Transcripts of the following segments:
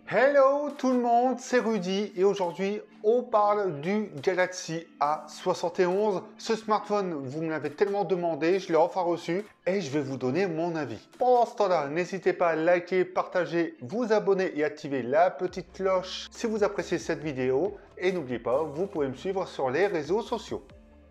Hello tout le monde, c'est Rudy et aujourd'hui on parle du Galaxy A71. Ce smartphone, vous me l'avez tellement demandé, je l'ai enfin reçu et je vais vous donner mon avis. Pendant ce temps-là, n'hésitez pas à liker, partager, vous abonner et activer la petite cloche si vous appréciez cette vidéo. Et n'oubliez pas, vous pouvez me suivre sur les réseaux sociaux.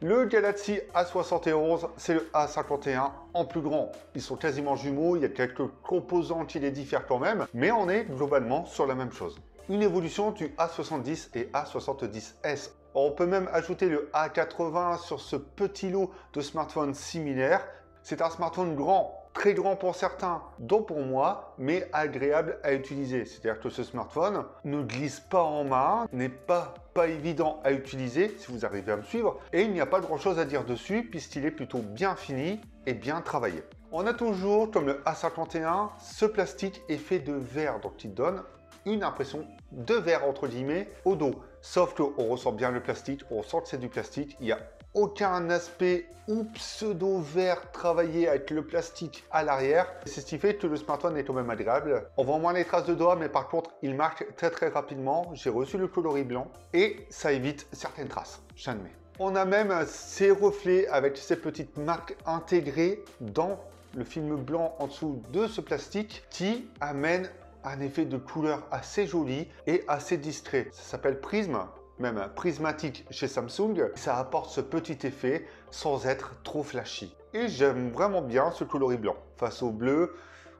Le Galaxy A71, c'est le A51 en plus grand. Ils sont quasiment jumeaux, il y a quelques composants qui les diffèrent quand même, mais on est globalement sur la même chose. Une évolution du A70 et A70s. On peut même ajouter le A80 sur ce petit lot de smartphones similaires. C'est un smartphone grand, très grand pour certains, dont pour moi, mais agréable à utiliser. C'est-à-dire que ce smartphone ne glisse pas en main, n'est pas évident à utiliser, si vous arrivez à me suivre, et il n'y a pas grand-chose à dire dessus, puisqu'il est plutôt bien fini et bien travaillé. On a toujours, comme le A51, ce plastique est fait de verre, donc il donne une impression de verre entre guillemets au dos. Sauf qu'on ressent bien le plastique, on sent que c'est du plastique, il n'y a aucun aspect ou pseudo-verre travaillé avec le plastique à l'arrière. C'est ce qui fait que le smartphone est quand même agréable. On voit moins les traces de doigts, mais par contre, il marque très rapidement. J'ai reçu le coloris blanc et ça évite certaines traces, j'admets. On a même ces reflets avec ces petites marques intégrées dans le film blanc en dessous de ce plastique qui amène un effet de couleur assez joli et assez distrait. Ça s'appelle prisme, même prismatique chez Samsung. Ça apporte ce petit effet sans être trop flashy. Et j'aime vraiment bien ce coloris blanc face au bleu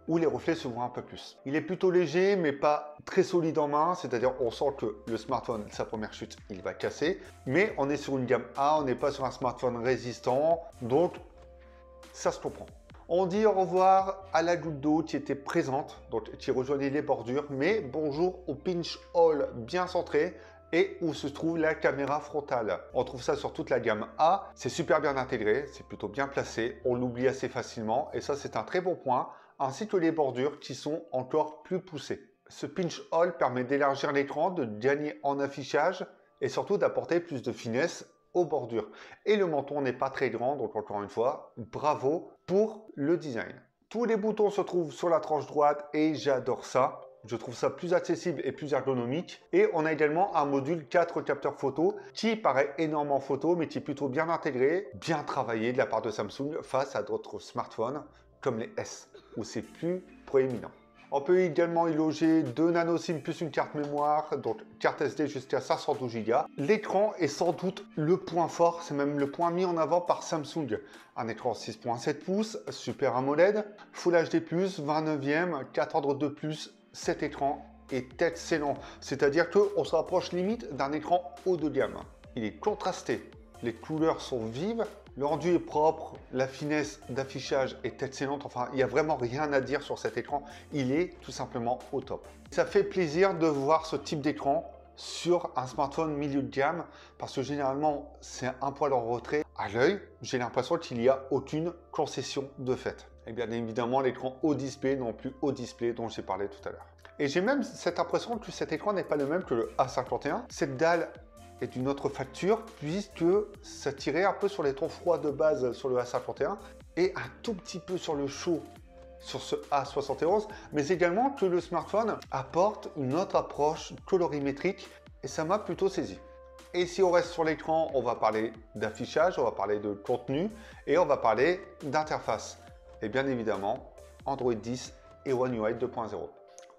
où les reflets se voient un peu plus. Il est plutôt léger mais pas très solide en main, c'est-à-dire on sent que le smartphone, sa première chute, il va casser. Mais on est sur une gamme A, on n'est pas sur un smartphone résistant, donc ça se comprend. On dit au revoir à la goutte d'eau qui était présente, donc qui rejoignait les bordures, mais bonjour au pinch hole bien centré et où se trouve la caméra frontale. On trouve ça sur toute la gamme A, c'est super bien intégré, c'est plutôt bien placé, on l'oublie assez facilement et ça c'est un très bon point, ainsi que les bordures qui sont encore plus poussées. Ce pinch hole permet d'élargir l'écran, de gagner en affichage et surtout d'apporter plus de finesse aux bordures. Et le menton n'est pas très grand, donc encore une fois, bravo pour le design. Tous les boutons se trouvent sur la tranche droite et j'adore ça. Je trouve ça plus accessible et plus ergonomique. Et on a également un module 4 capteurs photo qui paraît énorme en photo, mais qui est plutôt bien intégré, bien travaillé de la part de Samsung face à d'autres smartphones comme les S, où c'est plus proéminent. On peut également y loger 2 nano SIM plus une carte mémoire, donc carte SD jusqu'à 512 Go. L'écran est sans doute le point fort, c'est même le point mis en avant par Samsung. Un écran 6.7 pouces, Super AMOLED, Full HD+, 29e, 4 ordres de plus, cet écran est excellent. C'est-à-dire qu'on se rapproche limite d'un écran haut de gamme. Il est contrasté, les couleurs sont vives, le rendu est propre, la finesse d'affichage est excellente, enfin il n'y a vraiment rien à dire sur cet écran, il est tout simplement au top. Ça fait plaisir de voir ce type d'écran sur un smartphone milieu de gamme parce que généralement c'est un poil en retrait. À l'œil, j'ai l'impression qu'il n'y a aucune concession de fait. Et bien évidemment l'écran haut display non plus haut display dont j'ai parlé tout à l'heure. Et j'ai même cette impression que cet écran n'est pas le même que le A51. Cette dalle est d'une autre facture puisque ça tirait un peu sur les tons froids de base sur le A51 et un tout petit peu sur le chaud sur ce A71, mais également que le smartphone apporte une autre approche colorimétrique et ça m'a plutôt saisi. Et si on reste sur l'écran, on va parler d'affichage, on va parler de contenu et on va parler d'interface. Et bien évidemment, Android 10 et One UI 2.0.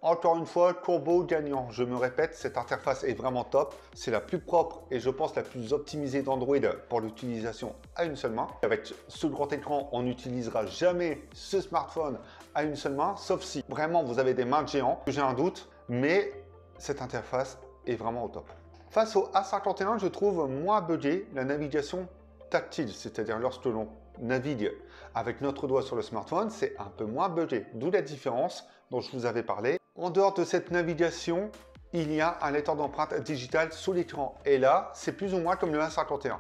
Encore une fois, combo gagnant. Je me répète, cette interface est vraiment top. C'est la plus propre et je pense la plus optimisée d'Android pour l'utilisation à une seule main. Avec ce grand écran, on n'utilisera jamais ce smartphone à une seule main, sauf si vraiment vous avez des mains de géants. J'ai un doute, mais cette interface est vraiment au top. Face au A51, je trouve moins buggé la navigation tactile, c'est-à-dire lorsque l'on navigue avec notre doigt sur le smartphone, c'est un peu moins buggé. D'où la différence dont je vous avais parlé. En dehors de cette navigation, il y a un lecteur d'empreintes digital sous l'écran. Et là, c'est plus ou moins comme le A51.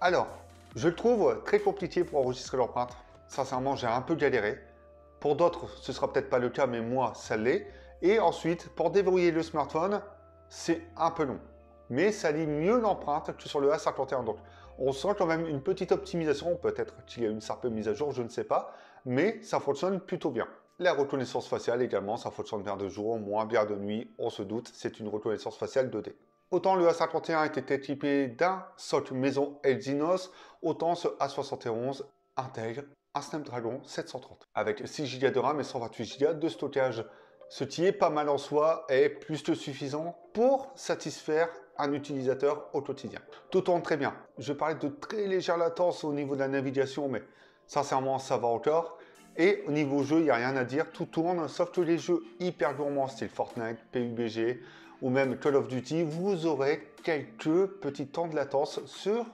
Alors, je le trouve très compliqué pour enregistrer l'empreinte. Sincèrement, j'ai un peu galéré. Pour d'autres, ce sera peut-être pas le cas, mais moi, ça l'est. Et ensuite, pour déverrouiller le smartphone, c'est un peu long. Mais ça lit mieux l'empreinte que sur le A51. Donc, on sent quand même une petite optimisation. Peut-être qu'il y a une certaine mise à jour, je ne sais pas. Mais ça fonctionne plutôt bien. La reconnaissance faciale également, ça fonctionne bien de jour, moins bien de nuit, on se doute, c'est une reconnaissance faciale 2D. Autant le A51 était équipé d'un socle maison Exynos, autant ce A71 intègre un Snapdragon 730 avec 6 Go de RAM et 128 Go de stockage. Ce qui est pas mal en soi est plus que suffisant pour satisfaire un utilisateur au quotidien. Tout tourne très bien. Je parlais de très légère latence au niveau de la navigation, mais sincèrement ça va encore. Et au niveau jeu, il n'y a rien à dire, tout tourne, sauf que les jeux hyper gourmands, style Fortnite, PUBG ou même Call of Duty, vous aurez quelques petits temps de latence sur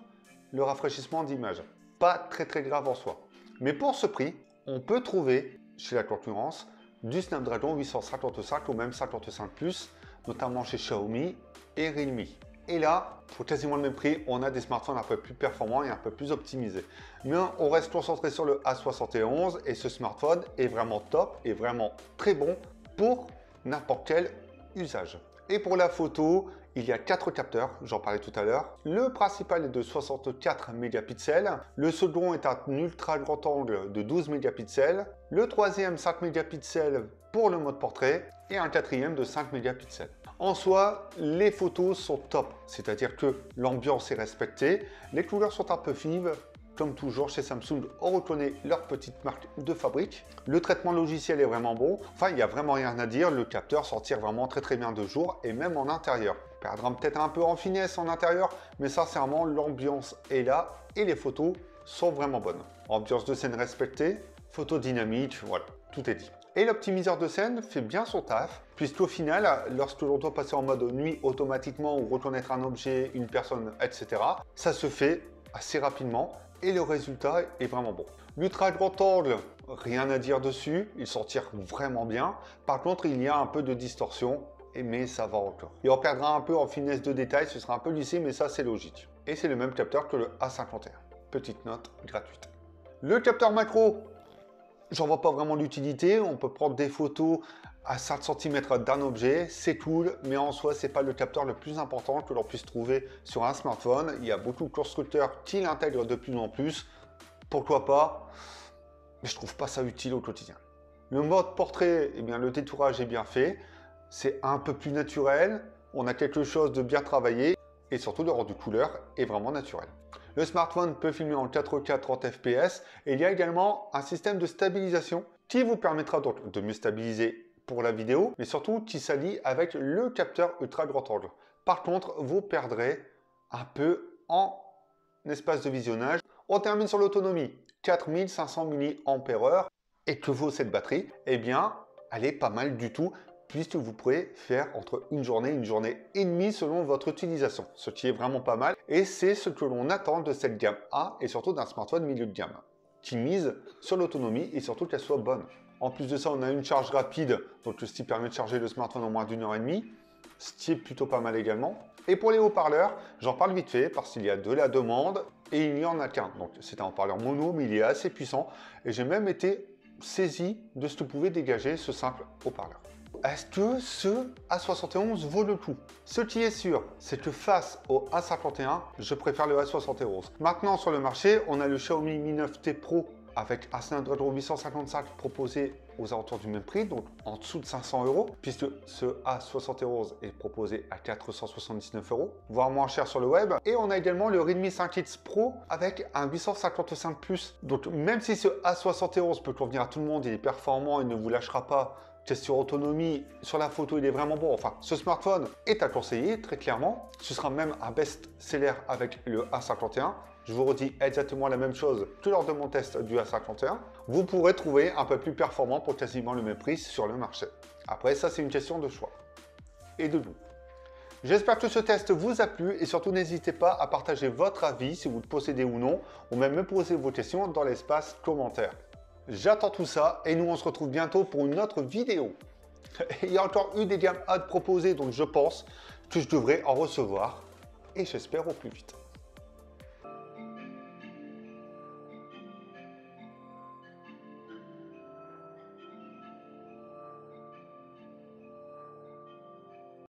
le rafraîchissement d'image. Pas très grave en soi. Mais pour ce prix, on peut trouver chez la concurrence du Snapdragon 855 ou même 55+, notamment chez Xiaomi et Realme. Et là, pour quasiment le même prix, on a des smartphones un peu plus performants et un peu plus optimisés. Mais on reste concentré sur le A71 et ce smartphone est vraiment top et vraiment très bon pour n'importe quel usage. Et pour la photo, il y a 4 capteurs, j'en parlais tout à l'heure. Le principal est de 64 mégapixels, le second est un ultra grand angle de 12 mégapixels, le troisième 5 mégapixels pour le mode portrait et un quatrième de 5 mégapixels. En soi, les photos sont top, c'est-à-dire que l'ambiance est respectée, les couleurs sont un peu vives. Comme toujours chez Samsung, on reconnaît leur petite marque de fabrique. Le traitement logiciel est vraiment bon. Enfin, il n'y a vraiment rien à dire. Le capteur s'en tire vraiment très bien de jour et même en intérieur. On perdra peut-être un peu en finesse en intérieur, mais sincèrement, l'ambiance est là et les photos sont vraiment bonnes. Ambiance de scène respectée, photo dynamique, voilà, tout est dit. Et l'optimiseur de scène fait bien son taf, puisqu'au final, lorsque l'on doit passer en mode nuit automatiquement ou reconnaître un objet, une personne, etc., ça se fait assez rapidement et le résultat est vraiment bon. L'ultra grand angle, rien à dire dessus, il s'en tire vraiment bien. Par contre, il y a un peu de distorsion, mais ça va encore. Et on perdra un peu en finesse de détail, ce sera un peu lissé, mais ça c'est logique. Et c'est le même capteur que le A51. Petite note gratuite. Le capteur macro, j'en vois pas vraiment l'utilité. On peut prendre des photos à 5 cm d'un objet, c'est cool, mais en soi, c'est pas le capteur le plus important que l'on puisse trouver sur un smartphone. Il y a beaucoup de constructeurs qui l'intègrent de plus en plus. Pourquoi pas? Mais je trouve pas ça utile au quotidien. Le mode portrait, eh bien, le détourage est bien fait. C'est un peu plus naturel. On a quelque chose de bien travaillé et surtout le rendu couleur est vraiment naturel. Le smartphone peut filmer en 4K 30 fps et il y a également un système de stabilisation qui vous permettra donc de mieux stabiliser pour la vidéo, mais surtout qui s'allie avec le capteur ultra grand angle. Par contre, vous perdrez un peu en espace de visionnage. On termine sur l'autonomie, 4500 mAh. Et que vaut cette batterie? Eh bien, elle est pas mal du tout, puisque vous pourrez faire entre une journée et demie selon votre utilisation, ce qui est vraiment pas mal. Et c'est ce que l'on attend de cette gamme A et surtout d'un smartphone milieu de gamme, qui mise sur l'autonomie et surtout qu'elle soit bonne. En plus de ça, on a une charge rapide, donc ce qui permet de charger le smartphone en moins d'1h30, ce qui est plutôt pas mal également. Et pour les haut-parleurs, j'en parle vite fait parce qu'il y a de la demande et il n'y en a qu'un. Donc c'est un haut-parleur mono, mais il est assez puissant et j'ai même été saisi de ce que pouvait dégager ce simple haut-parleur. Est-ce que ce A71 vaut le coup? Ce qui est sûr, c'est que face au A51, je préfère le A71. Maintenant sur le marché, on a le Xiaomi Mi 9T Pro avec un Snapdragon 855 proposé aux alentours du même prix, donc en dessous de 500 €, puisque ce A71 est proposé à 479 €, voire moins cher sur le web. Et on a également le Redmi 5X Pro avec un 855+. Donc même si ce A71 peut convenir à tout le monde, il est performant, il ne vous lâchera pas. Question autonomie, sur la photo il est vraiment bon, enfin ce smartphone est à conseiller très clairement, ce sera même un best-seller avec le A51, je vous redis exactement la même chose que lors de mon test du A51, vous pourrez trouver un peu plus performant pour quasiment le même prix sur le marché. Après ça c'est une question de choix et de goût. J'espère que ce test vous a plu et surtout n'hésitez pas à partager votre avis si vous le possédez ou non, ou même me poser vos questions dans l'espace commentaire. J'attends tout ça et nous on se retrouve bientôt pour une autre vidéo. Il y a encore eu des gammes à proposer donc je pense que je devrais en recevoir et j'espère au plus vite.